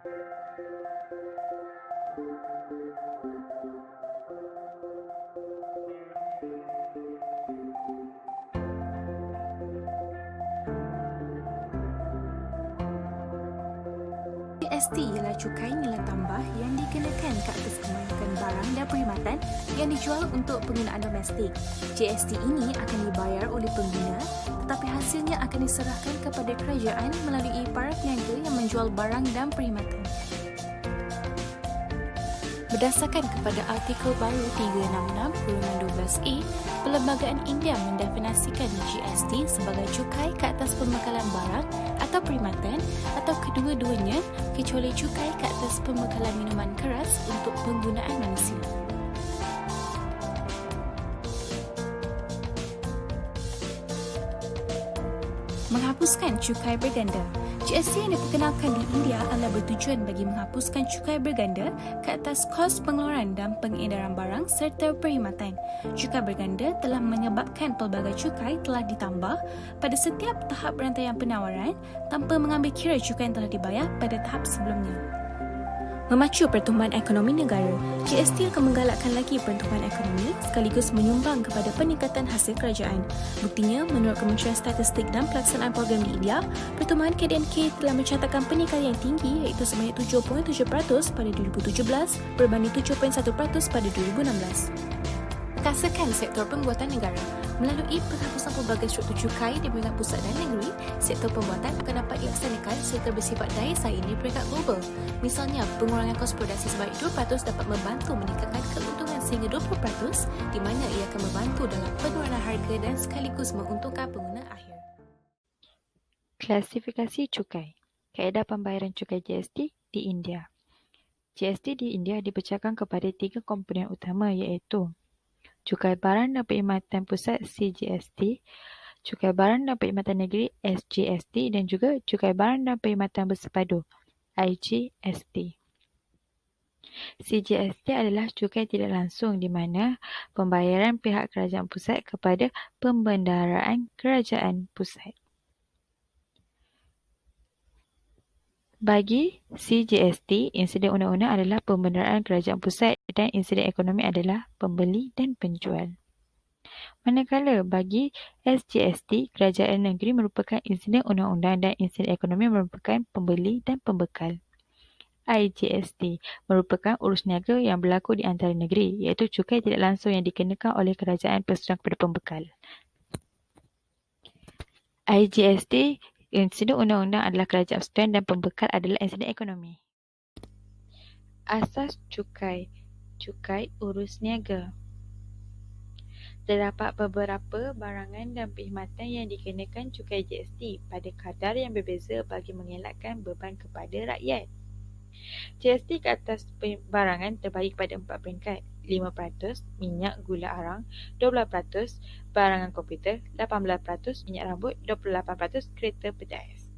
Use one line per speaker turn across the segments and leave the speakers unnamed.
GST ialah cukai nilai tambah yang dikenakan ke atas kebanyakan barang dan perkhidmatan yang dijual untuk penggunaan domestik. GST ini akan dibayar oleh pengguna, tetapi hasilnya akan diserahkan kepada kerajaan melalui para peniaga yang menjual barang dan perkhidmatan. Berdasarkan kepada artikel baru 366/12A, Perlembagaan India mendefinisikan GST sebagai cukai ke atas pembekalan barang atau perkhidmatan atau kedua-duanya kecuali cukai ke atas pembekalan minuman keras untuk penggunaan manusia. Menghapuskan cukai berganda. GST yang diperkenalkan di India adalah bertujuan bagi menghapuskan cukai berganda ke atas kos pengeluaran dan pengedaran barang serta perkhidmatan. Cukai berganda telah menyebabkan pelbagai cukai telah ditambah pada setiap tahap rantaian penawaran tanpa mengambil kira cukai yang telah dibayar pada tahap sebelumnya. Memacu pertumbuhan ekonomi negara, GST akan menggalakkan lagi pertumbuhan ekonomi sekaligus menyumbang kepada peningkatan hasil kerajaan. Buktinya, menurut Kementerian Statistik dan Pelaksanaan Program di India, pertumbuhan KDNK telah mencatatkan peningkatan yang tinggi iaitu sebanyak 7.7% pada 2017 berbanding 7.1% pada 2016. Mengkasakan sektor pembuatan negara. Melalui penghapusan pelbagai struktur cukai di peringkat pusat dan negeri, sektor pembuatan akan dapat dilaksanakan serta bersifat daya saing di peringkat global. Misalnya, pengurangan kos produksi sebanyak 2% dapat membantu meningkatkan keuntungan sehingga 20%, di mana ia akan membantu dalam penurunan harga dan sekaligus menguntungkan pengguna akhir.
Klasifikasi cukai. Kaedah pembayaran cukai GST di India. GST di India dipecahkan kepada 3 komponen utama iaitu Cukai Barang dan Perkhidmatan Pusat CGST, Cukai Barang dan Perkhidmatan Negeri SGST dan juga Cukai Barang dan Perkhidmatan Bersepadu IGST. CGST adalah cukai tidak langsung di mana pembayaran pihak kerajaan pusat kepada pembendaraan kerajaan pusat. Bagi CGST, insiden undang-undang adalah pembendaraan kerajaan pusat dan insiden ekonomi adalah pembeli dan penjual. Manakala bagi SGST, kerajaan negeri merupakan insiden undang-undang dan insiden ekonomi merupakan pembeli dan pembekal. IGST merupakan urus niaga yang berlaku di antara negeri iaitu cukai tidak langsung yang dikenakan oleh kerajaan bersedang kepada pembekal. IGST insiden undang-undang adalah kerajaan bersedang dan pembekal adalah insiden ekonomi. Asas cukai. Cukai urus niaga. Terdapat beberapa barangan dan perkhidmatan yang dikenakan cukai GST pada kadar yang berbeza bagi mengelakkan beban kepada rakyat. GST ke atas barangan terbagi pada 4 peringkat, 5% minyak gula arang, 12% barangan komputer, 18% minyak rambut, 28% kereta pedas.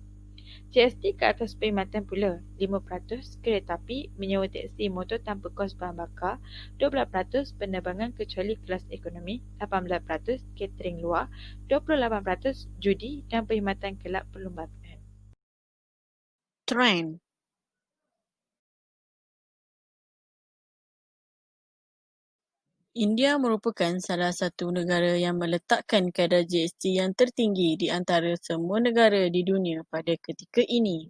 GST ke atas perkhidmatan pula, 5% kereta api, menyewa teksi motor tanpa kos bahan bakar, 12% penerbangan kecuali kelas ekonomi, 18% catering luar, 28% judi dan perkhidmatan kelab perlembagaan.
Trend. India merupakan salah satu negara yang meletakkan kadar GST yang tertinggi di antara semua negara di dunia pada ketika ini.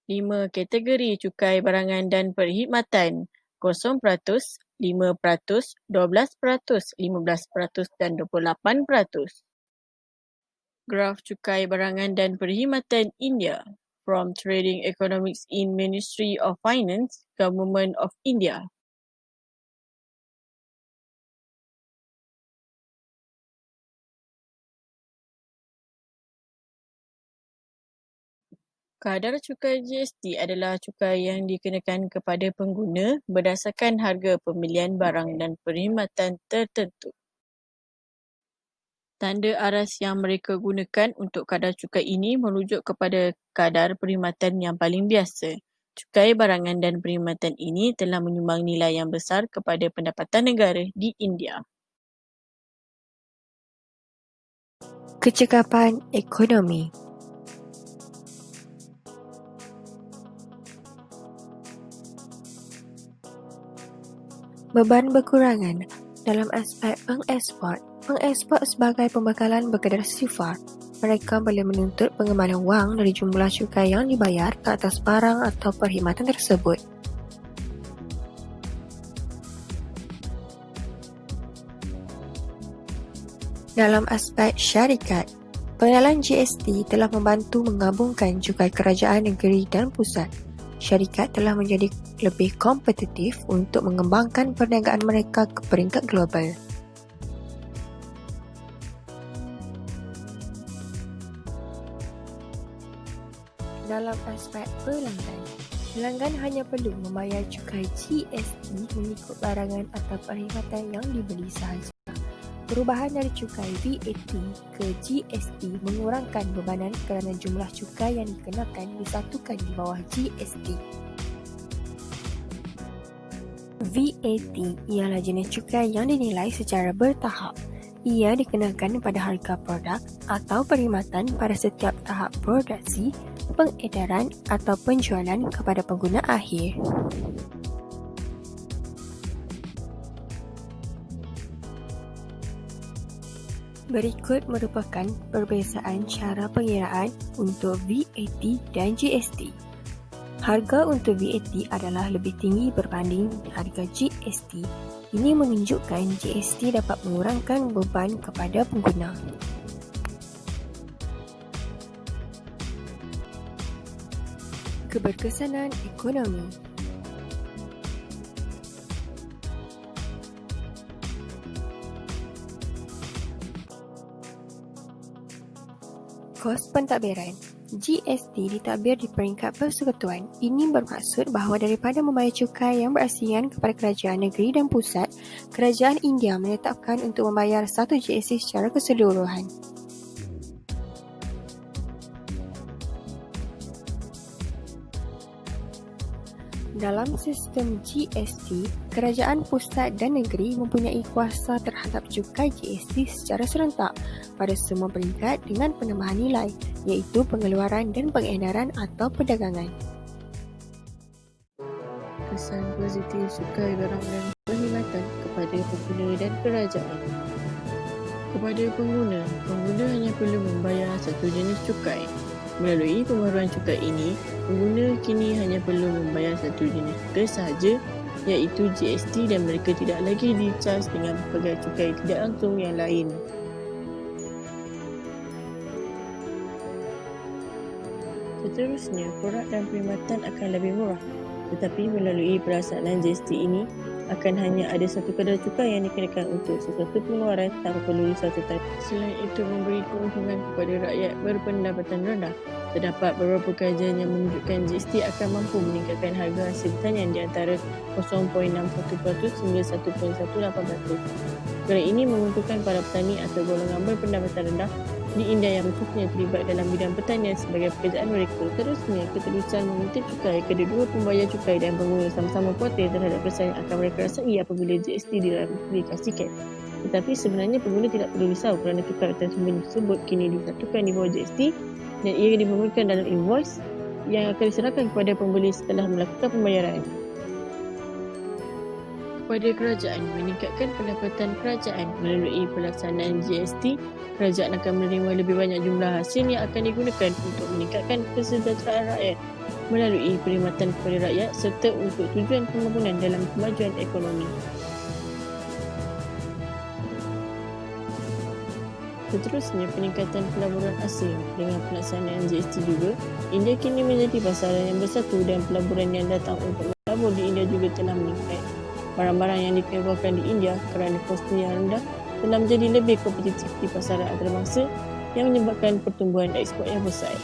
Lima kategori cukai barangan dan perkhidmatan, 0%, 5%, 12%, 15% dan 28%. Graf cukai barangan dan perkhidmatan India from Trading Economics in Ministry of Finance, Government of India. Kadar cukai GST adalah cukai yang dikenakan kepada pengguna berdasarkan harga pembelian barang dan perkhidmatan tertentu. Tanda aras yang mereka gunakan untuk kadar cukai ini merujuk kepada kadar perkhidmatan yang paling biasa. Cukai barangan dan perkhidmatan ini telah menyumbang nilai yang besar kepada pendapatan negara di India.
Kecekapan ekonomi. Beban berkurangan dalam aspek pengeksport. Pengeksport sebagai pembekalan berkadar sifar. Mereka boleh menuntut pengembalian wang dari jumlah cukai yang dibayar ke atas barang atau perkhidmatan tersebut. Dalam aspek syarikat, pengenalan GST telah membantu menggabungkan cukai kerajaan negeri dan pusat. Syarikat telah menjadi lebih kompetitif untuk mengembangkan perniagaan mereka ke peringkat global. Dalam aspek pelanggan, pelanggan hanya perlu membayar cukai GST mengikut barangan atau perkhidmatan yang dibeli sahaja. Perubahan dari cukai VAT ke GST mengurangkan bebanan kerana jumlah cukai yang dikenakan disatukan di bawah GST. VAT ialah jenis cukai yang dinilai secara bertahap. Ia dikenakan pada harga produk atau perkhidmatan pada setiap tahap produksi, pengedaran atau penjualan kepada pengguna akhir. Berikut merupakan perbezaan cara pengiraan untuk VAT dan GST. Harga untuk VAT adalah lebih tinggi berbanding harga GST. Ini menunjukkan GST dapat mengurangkan beban kepada pengguna. Keberkesanan ekonomi. Kos pentadbiran. GST ditadbir di peringkat persekutuan. Ini bermaksud bahawa daripada membayar cukai yang berasingkan kepada kerajaan negeri dan pusat, kerajaan India menetapkan untuk membayar satu GST secara keseluruhan. Dalam sistem GST, kerajaan pusat dan negeri mempunyai kuasa terhadap cukai GST secara serentak pada semua peringkat dengan penambahan nilai, iaitu pengeluaran dan pengedaran atau perdagangan.
Kesan positif cukai barang dan perkhidmatan kepada pengguna dan kerajaan. Kepada pengguna hanya perlu membayar satu jenis cukai. Melalui pembaharuan cukai ini, pengguna kini hanya perlu membayar satu jenis cukai sahaja, iaitu GST, dan mereka tidak lagi dicas dengan pelbagai cukai tidak langsung yang lain. Seterusnya, produk dan perkhidmatan akan lebih murah, tetapi melalui pelaksanaan GST ini akan hanya ada satu kadar cukai yang dikenakan untuk sesuatu pengeluaran tanpa perlu disertakan. Selain itu, memberi keuntungan kepada rakyat berpendapatan rendah. Terdapat beberapa kajian yang menunjukkan GST akan mampu meningkatkan harga hasil pertanian di antara 0.61% hingga 1.18%. Perkara ini menguntungkan para petani atau golongan berpendapatan rendah di India yang khususnya terlibat dalam bidang pertanian sebagai pekerjaan mereka. Terusnya, keterusan mengutip cukai, kedua pembayar cukai dan pengguna sama-sama khawatir terhadap kesan yang akan mereka rasai apabila GST diaplikasikan. Tetapi sebenarnya pengguna tidak perlu risau kerana cukai tersembunyi tersebut kini disatukan di bawah GST dan ia dimemerlukan dalam invoice yang akan diserahkan kepada pembeli setelah melakukan pembayaran. Kepada kerajaan, meningkatkan pendapatan kerajaan melalui pelaksanaan GST, kerajaan akan menerima lebih banyak jumlah hasil yang akan digunakan untuk meningkatkan kesejahteraan rakyat melalui perkhidmatan kepada rakyat serta untuk tujuan pembangunan dalam kemajuan ekonomi. Seterusnya, peningkatan pelaburan asing. Dengan pelaksanaan GST juga, India kini menjadi pasaran yang bersatu dan pelaburan yang datang untuk melabur di India juga telah meningkat. Barang-barang yang dikeluarkan di India kerana kosnya yang rendah telah menjadi lebih kompetitif di pasaran antarabangsa yang menyebabkan pertumbuhan ekspor yang besar.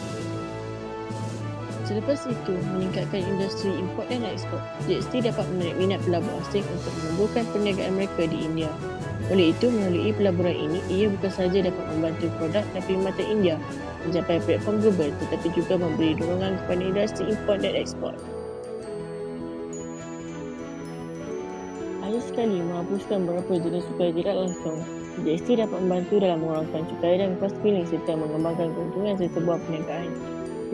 Selepas itu, meningkatkan industri import dan ekspor. GST dapat menarik minat pelabur asing untuk menumbuhkan perniagaan mereka di India. Oleh itu, melalui pelaburan ini, ia bukan sahaja dapat membantu produk dan perkhidmatan India mencapai platform global tetapi juga memberi dorongan kepada industri import dan ekspor. Akhir sekali, menghapuskan beberapa jenis cukai tidak langsung. GST dapat membantu dalam mengurangkan cukai dan kos piling serta mengembangkan keuntungan sesebuah perniagaan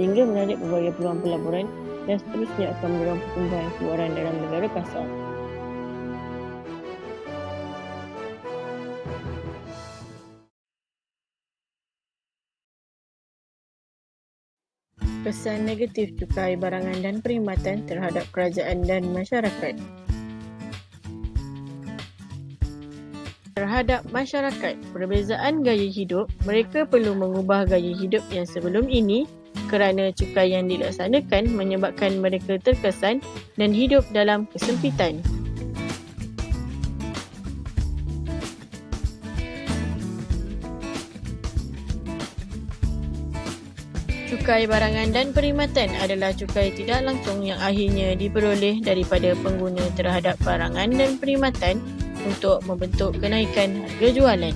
sehingga menarik berbagai peluang pelaburan dan seterusnya akan mendorong pertumbuhan keluaran dalam negara kasar. Kesan negatif cukai barangan dan perkhidmatan terhadap kerajaan dan masyarakat. Terhadap masyarakat, perbezaan gaya hidup, mereka perlu mengubah gaya hidup yang sebelum ini kerana cukai yang dilaksanakan menyebabkan mereka terkesan dan hidup dalam kesempitan. Cukai barangan dan perkhidmatan adalah cukai tidak langsung yang akhirnya diperoleh daripada pengguna terhadap barangan dan perkhidmatan untuk membentuk kenaikan harga jualan.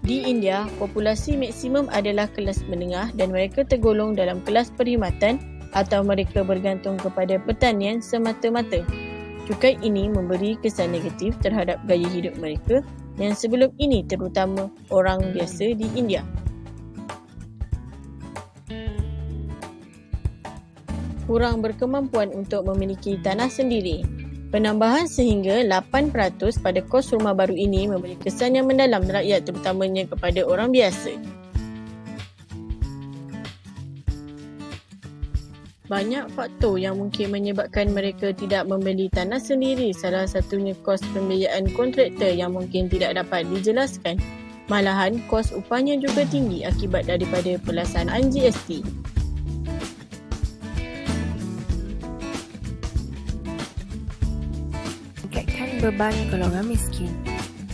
Di India, populasi maksimum adalah kelas menengah dan mereka tergolong dalam kelas perkhidmatan atau mereka bergantung kepada pertanian semata-mata. Cukai ini memberi kesan negatif terhadap gaya hidup mereka yang sebelum ini terutama orang biasa di India. Kurang berkemampuan untuk memiliki tanah sendiri. Penambahan sehingga 8% pada kos rumah baru ini memberi kesan yang mendalam rakyat terutamanya kepada orang biasa. Banyak faktor yang mungkin menyebabkan mereka tidak membeli tanah sendiri. Salah satunya kos pembiayaan kontraktor yang mungkin tidak dapat dijelaskan. Malahan, kos upahnya juga tinggi akibat daripada pelaksanaan GST.
Meningkatkan beban golongan miskin.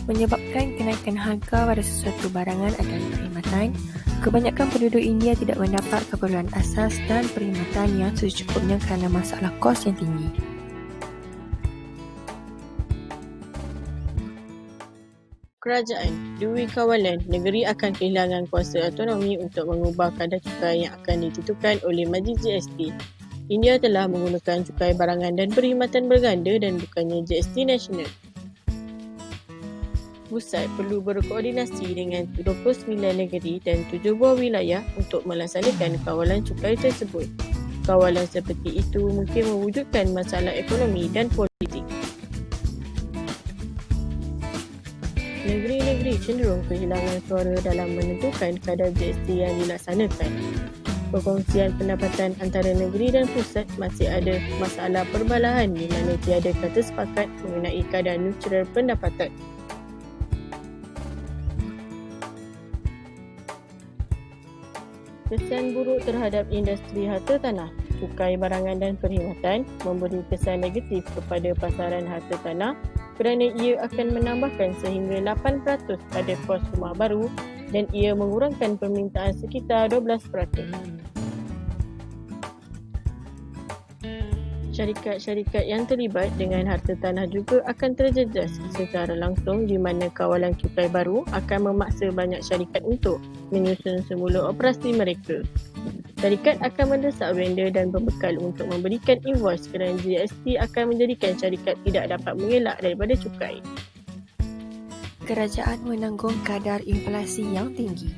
Menyebabkan kenaikan harga pada sesuatu barangan dan perkhidmatan, kebanyakan penduduk India tidak mendapat keperluan asas dan perkhidmatan yang secukupnya kerana masalah kos yang tinggi.
Kerajaan, Dwi Kawalan, negeri akan kehilangan kuasa autonomi untuk mengubah kadar cukai yang akan ditentukan oleh Majlis GST. India telah menggunakan cukai barangan dan perkhidmatan berganda dan bukannya GST nasional. Pusat perlu berkoordinasi dengan 29 negeri dan 7 buah wilayah untuk melaksanakan kawalan cukai tersebut. Kawalan seperti itu mungkin mewujudkan masalah ekonomi dan politik. Negeri-negeri cenderung kehilangan suara dalam menentukan kadar GST yang dilaksanakan. Perkongsian pendapatan antara negeri dan pusat masih ada masalah perbalahan di mana tiada kata sepakat mengenai kadar neutral pendapatan. Kesan buruk terhadap industri harta tanah. Cukai barangan dan perkhidmatan memberi kesan negatif kepada pasaran harta tanah kerana ia akan menambahkan sehingga 8% pada kos rumah baru dan ia mengurangkan permintaan sekitar 12%. Syarikat-syarikat yang terlibat dengan harta tanah juga akan terjejas secara langsung di mana kawalan cukai baru akan memaksa banyak syarikat untuk menyusun semula operasi mereka. Syarikat akan mendesak vendor dan pembekal untuk memberikan invoice kerana GST akan menjadikan syarikat tidak dapat mengelak daripada cukai.
Kerajaan menanggung kadar inflasi yang tinggi.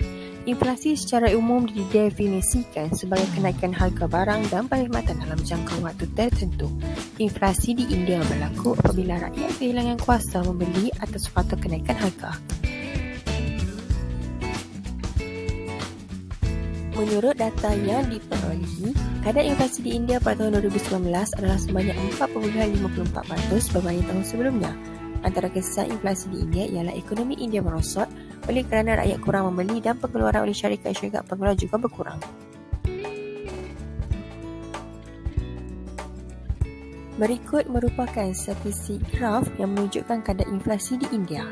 Inflasi secara umum didefinisikan sebagai kenaikan harga barang dan perkhidmatan dalam jangka waktu tertentu. Inflasi di India berlaku apabila rakyat kehilangan kuasa membeli atas faktor kenaikan harga. Menurut data yang diperolehi, kadar inflasi di India pada tahun 2019 adalah sebanyak 4.54% berbanding tahun sebelumnya. Antara kesan inflasi di India ialah ekonomi India merosot oleh kerana rakyat kurang membeli dan pengeluaran oleh syarikat-syarikat pengeluar juga berkurang. Berikut merupakan statistik graf yang menunjukkan kadar inflasi di India.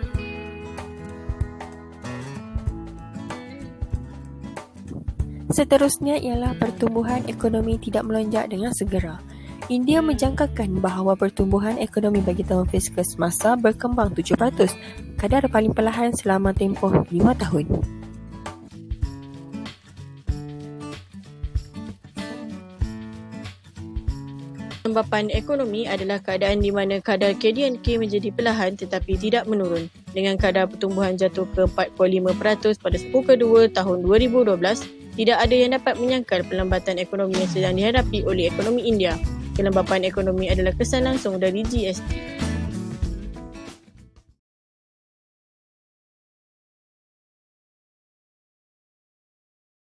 Seterusnya ialah pertumbuhan ekonomi tidak melonjak dengan segera. India menjangkakan bahawa pertumbuhan ekonomi bagi tahun fiskal semasa berkembang 7%, kadar paling perlahan selama tempoh 5 tahun.
Kelembapan ekonomi adalah keadaan di mana kadar KDNK menjadi perlahan tetapi tidak menurun, dengan kadar pertumbuhan jatuh ke 4.5% pada 10 kedua tahun 2012. Tidak ada yang dapat menyangkal pelambatan ekonomi yang sedang dihadapi oleh ekonomi India. Kelembapan ekonomi adalah kesan langsung dari GST.